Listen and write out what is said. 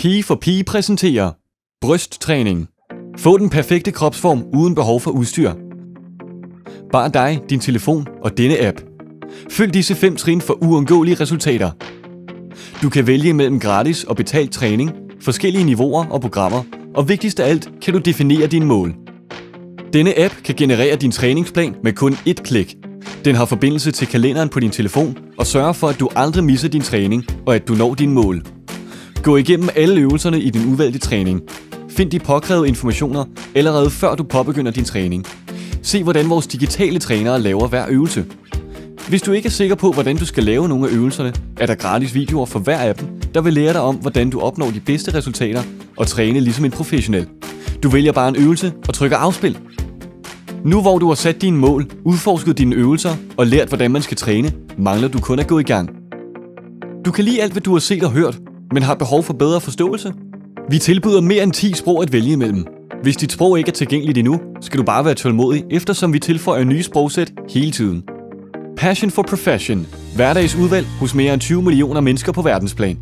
Pige for Pige præsenterer brysttræning. Få den perfekte kropsform uden behov for udstyr. Bare dig, din telefon og denne app. Følg disse 5 trin for uundgåelige resultater. Du kan vælge mellem gratis og betalt træning, forskellige niveauer og programmer, og vigtigst af alt kan du definere dine mål. Denne app kan generere din træningsplan med kun ét klik. Den har forbindelse til kalenderen på din telefon og sørger for, at du aldrig misser din træning og at du når dine mål. Gå igennem alle øvelserne i din udvalgte træning. Find de påkrævede informationer allerede før du påbegynder din træning. Se hvordan vores digitale trænere laver hver øvelse. Hvis du ikke er sikker på, hvordan du skal lave nogle af øvelserne, er der gratis videoer for hver af dem, der vil lære dig om, hvordan du opnår de bedste resultater og træne ligesom en professionel. Du vælger bare en øvelse og trykker afspil. Nu hvor du har sat dine mål, udforsket dine øvelser og lært, hvordan man skal træne, mangler du kun at gå i gang. Du kan lide alt, hvad du har set og hørt, men har behov for bedre forståelse? Vi tilbyder mere end 10 sprog at vælge imellem. Hvis dit sprog ikke er tilgængeligt endnu, skal du bare være tålmodig, eftersom vi tilføjer nye sprogsæt hele tiden. Passion for Profession. Hverdagsudvalg hos mere end 20 millioner mennesker på verdensplan.